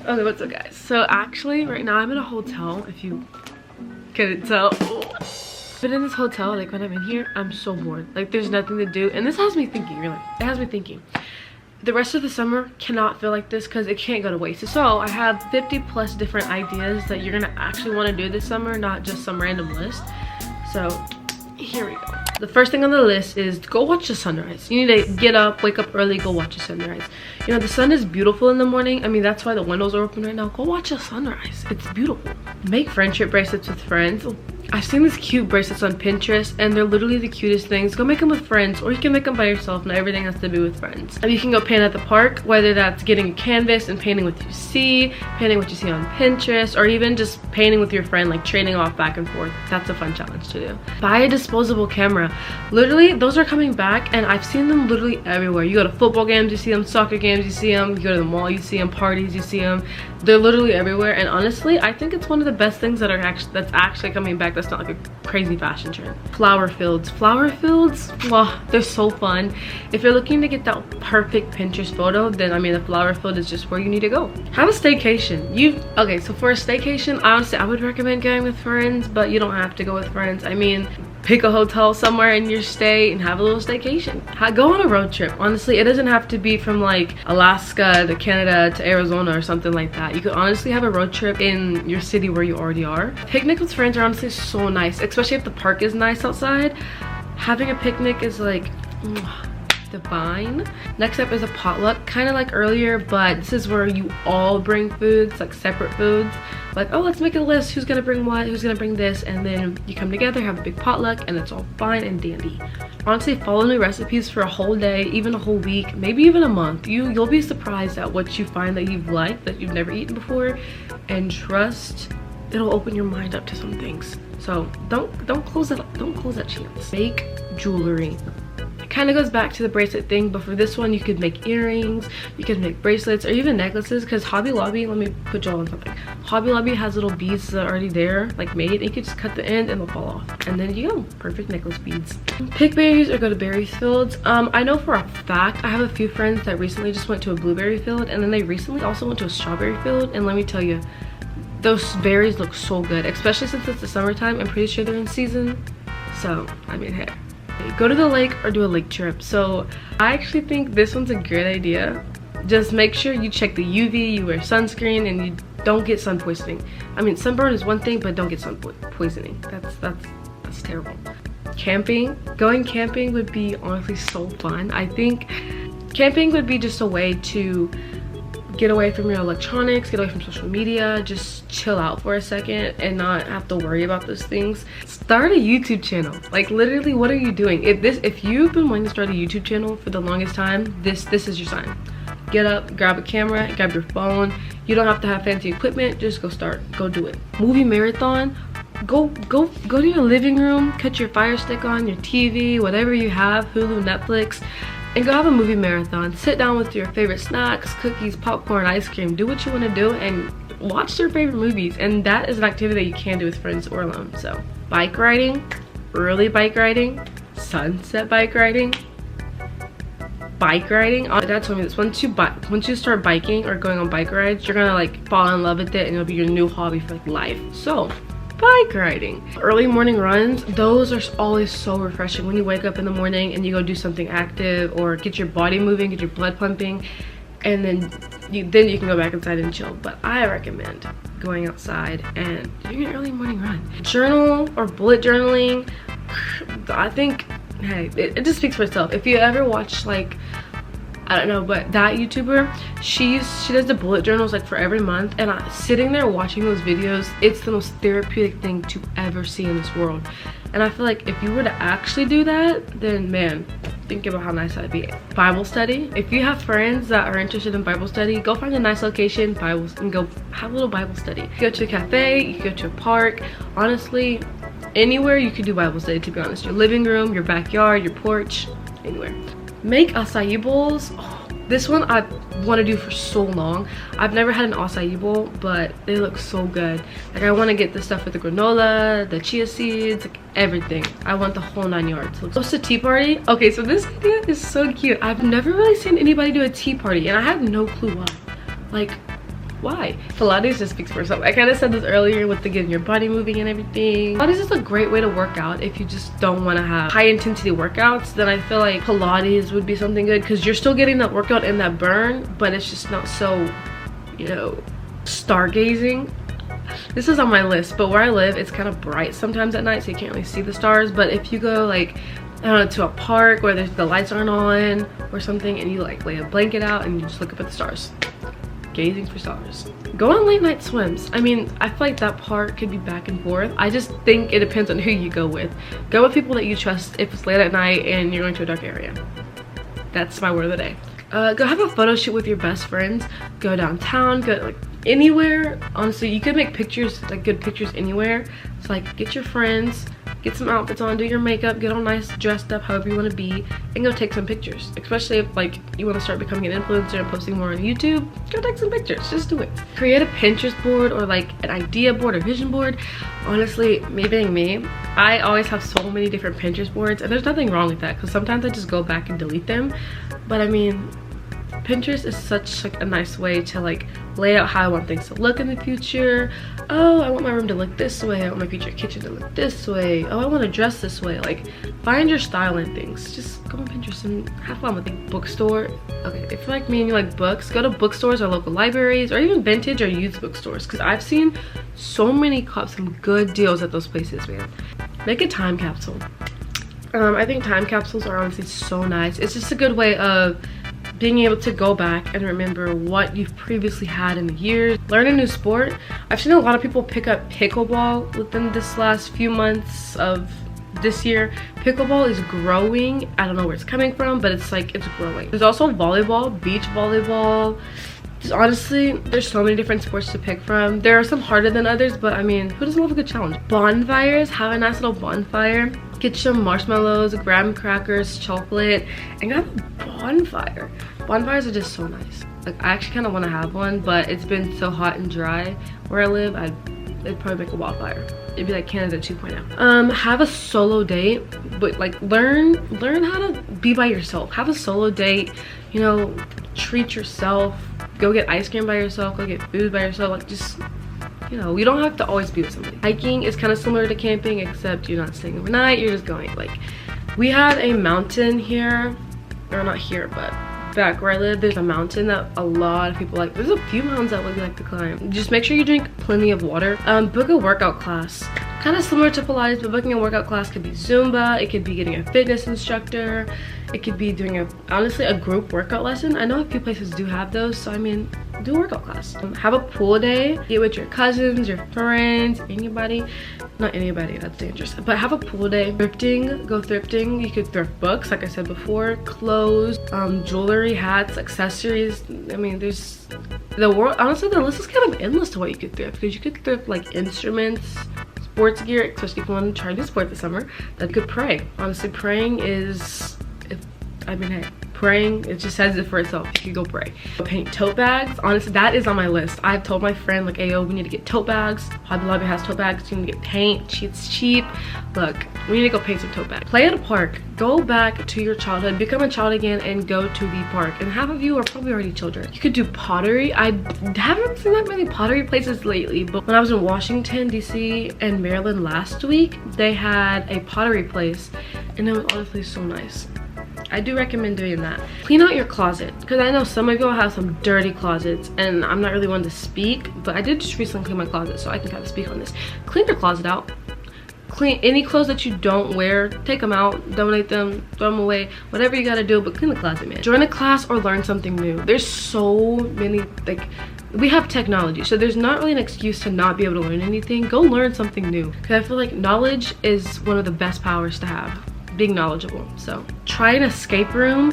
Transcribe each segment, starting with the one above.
Okay, what's up guys? So actually right now I'm in a hotel, if you couldn't tell. But in this hotel, like when I'm in here, I'm so bored. Like there's nothing to do. And this has me thinking, really. It has me thinking. The rest of the summer cannot feel like this because it can't go to waste. So I have 50 plus different ideas that you're gonna actually want to do this summer, not just some random list. So here we go. The first thing on the list is go watch the sunrise. You need to get up, wake up early, go watch the sunrise. You know, the sun is beautiful in the morning. I mean, that's why the windows are open right now. Go watch the sunrise. It's beautiful. Make friendship bracelets with friends. I've seen these cute bracelets on Pinterest and they're literally the cutest things. Go make them with friends, or you can make them by yourself. Not everything has to be with friends. And you can go paint at the park, whether that's getting a canvas and painting what you see, painting what you see on Pinterest, or even just painting with your friend, like trading off back and forth. That's a fun challenge to do. Buy a disposable camera. Literally, those are coming back and I've seen them literally everywhere. You go to football games, you see them, soccer games, you see them, you go to the mall, you see them, parties, you see them. They're literally everywhere, and honestly, I think it's one of the best things that are that's actually coming back. That's not like a crazy fashion trend. Flower fields, well, they're so fun. If you're looking to get that perfect Pinterest photo, then I mean the flower field is just where you need to go. Have a staycation. Okay, so for a staycation, honestly I would recommend going with friends, but you don't have to go with friends. I mean, pick a hotel somewhere in your stay and have a little staycation. Go on a road trip. Honestly, it doesn't have to be from like Alaska to Canada to Arizona or something like that. You could honestly have a road trip in your city where you already are. Picnic with friends are honestly so nice, especially if the park is nice outside. Having a picnic is like divine. Next up is a potluck, kind of like earlier, but this is where you all bring foods, like separate foods. Like, oh, let's make a list, who's gonna bring what, who's gonna bring this, and then you come together, have a big potluck, and it's all fine and dandy. Honestly, follow new recipes for a whole day, even a whole week, maybe even a month. You'll be surprised at what you find that you've liked, that you've never eaten before, and trust, it'll open your mind up to some things. So don't close that chance. Make jewelry. It kind of goes back to the bracelet thing, but for this one you could make earrings, you could make bracelets, or even necklaces, because Hobby Lobby, let me put y'all on something. Hobby Lobby has little beads that are already there, like made, and you could just cut the end and they'll fall off, and then you go, perfect necklace beads. Pick berries or go to berry fields. I know for a fact I have a few friends that recently just went to a blueberry field, and then they recently also went to a strawberry field, and let me tell you, those berries look so good, especially since it's the summertime. I'm pretty sure they're in season, so I mean, hey. Go to the lake or do a lake trip. So I actually think this one's a great idea. Just make sure you check the UV, you wear sunscreen, and you don't get sun poisoning. I mean, sunburn is one thing, but don't get sun poisoning. That's terrible. Camping. Going camping would be honestly so fun. I think camping would be just a way to get away from your electronics, get away from social media, just chill out for a second and not have to worry about those things. Start a YouTube channel. Like literally, what are you doing? If you've been wanting to start a YouTube channel for the longest time, this is your sign. Get up, grab a camera, grab your phone. You don't have to have fancy equipment, just go do it. Movie marathon. Go to your living room, cut your Fire Stick on, your TV, whatever you have, Hulu, Netflix, and go have a movie marathon. Sit down with your favorite snacks, cookies, popcorn, ice cream. Do what you want to do and watch your favorite movies. And that is an activity that you can do with friends or alone. So bike riding, early bike riding, sunset bike riding, bike riding. My dad told me this, once you start biking or going on bike rides, you're gonna like fall in love with it and it'll be your new hobby for like life. So bike riding. Early morning runs, those are always so refreshing when you wake up in the morning and you go do something active or get your body moving, get your blood pumping, and then you can go back inside and chill. But I recommend going outside and doing an early morning run. Journal or bullet journaling. I think, hey, it just speaks for itself. If you ever watch, like, I don't know, but that YouTuber, she does the bullet journals like for every month, and sitting there watching those videos, it's the most therapeutic thing to ever see in this world. And I feel like if you were to actually do that, then man, think about how nice that'd be. Bible study. If you have friends that are interested in Bible study, go find a nice location, and go have a little Bible study. You go to a cafe, you go to a park. Honestly, anywhere you could do Bible study, to be honest. Your living room, your backyard, your porch, anywhere. Make acai bowls. Oh, this one I want to do for so long. I've never had an acai bowl, but they look so good. Like, I want to get the stuff with the granola, the chia seeds, like everything. I want the whole 9 yards. Host a tea party. Okay, so this idea is so cute. I've never really seen anybody do a tea party, and I have no clue why. Like, why? Pilates just speaks for itself. I kind of said this earlier with the getting your body moving and everything. Pilates is a great way to work out if you just don't want to have high intensity workouts. Then I feel like Pilates would be something good because you're still getting that workout and that burn, but it's just not so, you know, stargazing. This is on my list, but where I live it's kind of bright sometimes at night, so you can't really see the stars. But if you go like, I don't know, to a park where the lights aren't on or something, and you like lay a blanket out and you just look up at the stars, gazing for stars. Go on late night swims. I mean, I feel like that part could be back and forth. I just think it depends on who you go with. Go with people that you trust if it's late at night and you're going to a dark area. That's my word of the day. Go have a photo shoot with your best friends. Go downtown, go like anywhere. Honestly, you could make pictures, like good pictures anywhere. So like get your friends, get some outfits on, do your makeup, get all nice, dressed up however you want to be, and go take some pictures. Especially if like you want to start becoming an influencer and posting more on YouTube, go take some pictures. Just do it. Create a Pinterest board or like an idea board or vision board. Honestly, me being me, I always have so many different Pinterest boards, and there's nothing wrong with that because sometimes I just go back and delete them. But I mean, Pinterest is such like a nice way to like lay out how I want things to look in the future. Oh, I want my room to look this way. I want my future kitchen to look this way. Oh, I want to dress this way. Like, find your style in things. Just go on Pinterest and have fun with it. Bookstore. Okay, if you're like me and you like books, go to bookstores or local libraries or even vintage or used bookstores, because I've seen so many cops some good deals at those places, man. Make a time capsule. I think time capsules are honestly so nice. It's just a good way of being able to go back and remember what you've previously had in the years. Learn a new sport. I've seen a lot of people pick up pickleball within this last few months of this year. Pickleball is growing. I don't know where it's coming from, but it's like, it's growing. There's also volleyball, beach volleyball. Just honestly, there's so many different sports to pick from. There are some harder than others, but I mean, who doesn't love a good challenge? Bonfires. Have a nice little bonfire. Get some marshmallows, graham crackers, chocolate, and have a bonfire. Bonfires are just so nice. Like, I actually kind of want to have one, but it's been so hot and dry where I live. It'd probably make a wildfire. It'd be like Canada 2.0. Have a solo date, but like learn how to be by yourself. Have a solo date, you know, treat yourself. Go get ice cream by yourself, go get food by yourself. Like, just, you know, you don't have to always be with somebody. Hiking is kind of similar to camping, except you're not staying overnight, you're just going. Like, we had a mountain here, or not here, but back where I live, there's a mountain that a lot of people like. There's a few mountains that we like to climb. Just make sure you drink plenty of water. Book a workout class. Kind of similar to Pilates, but booking a workout class could be Zumba, it could be getting a fitness instructor, it could be doing honestly a group workout lesson. I know a few places do have those, so I mean, do a workout class. Have a pool day. Get with your cousins, your friends, anybody. Not anybody, that's dangerous. But have a pool day. Thrifting, go thrifting. You could thrift books, like I said before, clothes, jewelry, hats, accessories. I mean, there's the world. Honestly, the list is kind of endless to what you could thrift, because you could thrift like instruments, sports gear, especially if you want to try new sport this summer. That could pray. Honestly, praying is, I mean, hey, praying, it just says it for itself. You could go pray. Paint tote bags. Honestly, that is on my list. I've told my friend, like, hey, yo, we need to get tote bags. Hobby Lobby has tote bags. You need to get paint. It's cheap. Look, we need to go paint some tote bags. Play at a park. Go back to your childhood. Become a child again and go to the park. And half of you are probably already children. You could do pottery. I haven't seen that many pottery places lately, but when I was in Washington, D.C. and Maryland last week, they had a pottery place, and it was honestly so nice. I do recommend doing that. Clean out your closet, because I know some of you have some dirty closets, and I'm not really one to speak, but I did just recently clean my closet, so I can kind of speak on this. Clean your closet out. Clean any clothes that you don't wear, take them out, donate them, throw them away, whatever you gotta do, but clean the closet, man. Join a class or learn something new. There's so many, like, we have technology, so there's not really an excuse to not be able to learn anything. Go learn something new, because I feel like knowledge is one of the best powers to have. Being knowledgeable. So try an escape room.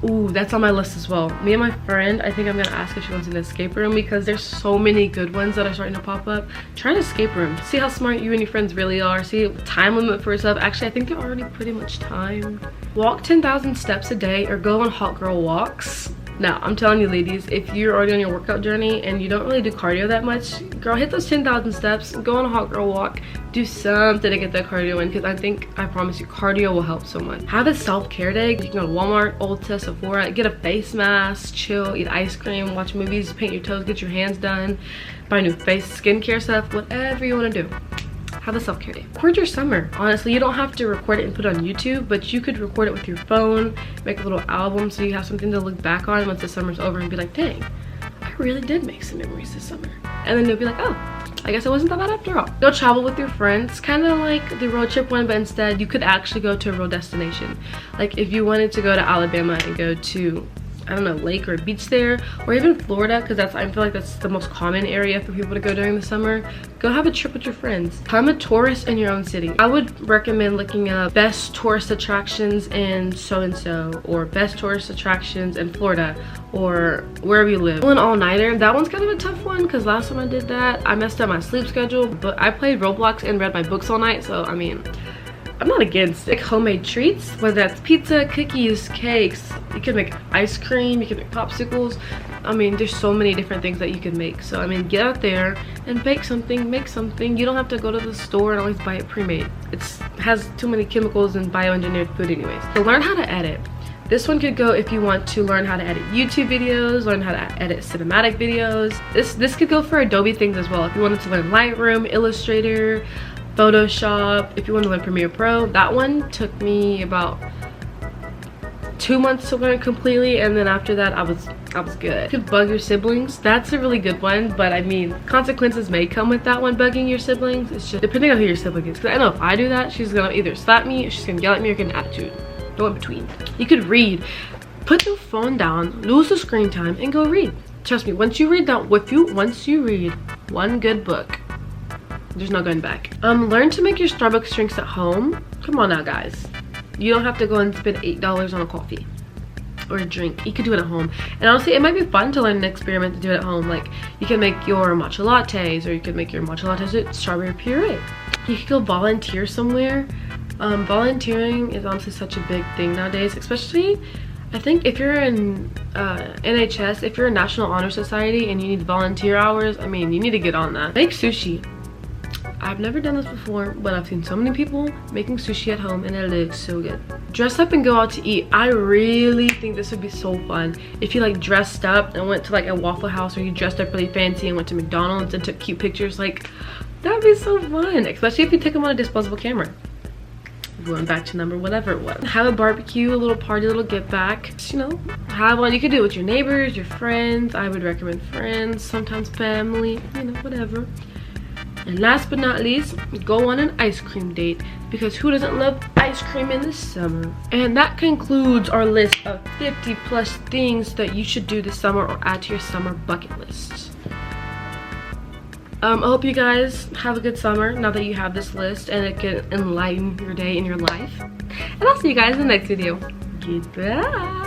Ooh, that's on my list as well. Me and my friend, I think I'm gonna ask if she wants an escape room, because there's so many good ones that are starting to pop up. Try an escape room. See how smart you and your friends really are. See time limit for yourself. Actually, I think they're already pretty much timed. Walk 10,000 steps a day or go on hot girl walks. Now, I'm telling you ladies, if you're already on your workout journey and you don't really do cardio that much, girl, hit those 10,000 steps, go on a hot girl walk, do something to get that cardio in, because I promise you, cardio will help so much. Have a self-care day. You can go to Walmart, Ulta, Sephora, get a face mask, chill, eat ice cream, watch movies, paint your toes, get your hands done, buy new face skincare stuff, whatever you want to do. Have a self-care day. Record your summer. Honestly, you don't have to record it and put it on YouTube, but you could record it with your phone, make a little album so you have something to look back on once the summer's over and be like, dang, I really did make some memories this summer. And then you'll be like, oh, I guess it wasn't that bad after all. Go travel with your friends, kind of like the road trip one, but instead you could actually go to a real destination. Like if you wanted to go to Alabama and go to, I don't know, lake or beach there, or even Florida, because I feel like that's the most common area for people to go during the summer. Go have a trip with your friends. Become a tourist in your own city. I would recommend looking up best tourist attractions in so-and-so, or best tourist attractions in Florida, or wherever you live. An all-nighter, that one's kind of a tough one, because last time I did that, I messed up my sleep schedule, but I played Roblox and read my books all night, so I mean, I'm not against like homemade treats, whether that's pizza, cookies, cakes. You can make ice cream, you can make popsicles. I mean, there's so many different things that you can make. So I mean, get out there and bake something, make something. You don't have to go to the store and always buy it pre-made. It has too many chemicals and bioengineered food anyways. So learn how to edit. This one could go if you want to learn how to edit YouTube videos, learn how to edit cinematic videos. This could go for Adobe things as well. If you wanted to learn Lightroom, Illustrator, Photoshop, if you want to learn Premiere Pro. That one took me about 2 months to learn completely, and then after that I was good. You could bug your siblings. That's a really good one, but I mean, consequences may come with that one, bugging your siblings. It's just depending on who your sibling is, because I know if I do that, she's gonna either slap me, or she's gonna yell at me, or get an attitude. No in between. You could read. Put your phone down, lose the screen time, and go read. Trust me, once you read one good book, there's no going back. Learn to make your Starbucks drinks at home. Come on now, guys. You don't have to go and spend $8 on a coffee or a drink. You could do it at home. And honestly, it might be fun to learn an experiment to do it at home. Like, you can make your matcha lattes, or you can make your matcha lattes with strawberry puree. You could go volunteer somewhere. Volunteering is honestly such a big thing nowadays, especially I think if you're in NHS, if you're in National Honor Society and you need volunteer hours, I mean, you need to get on that. Make sushi. I've never done this before, but I've seen so many people making sushi at home and it looks so good. Dress up and go out to eat. I really think this would be so fun. If you like dressed up and went to like a Waffle House, or you dressed up really fancy and went to McDonald's and took cute pictures, like that'd be so fun, especially if you took them on a disposable camera. Going back to number whatever it was. Have a barbecue, a little party, a little get back. Just, you know, have one. You could do it with your neighbors, your friends. I would recommend friends, sometimes family, you know, whatever. And last but not least, go on an ice cream date, because who doesn't love ice cream in the summer? And that concludes our list of 50 plus things that you should do this summer or add to your summer bucket list. I hope you guys have a good summer now that you have this list, and it can enlighten your day and your life. And I'll see you guys in the next video. Goodbye.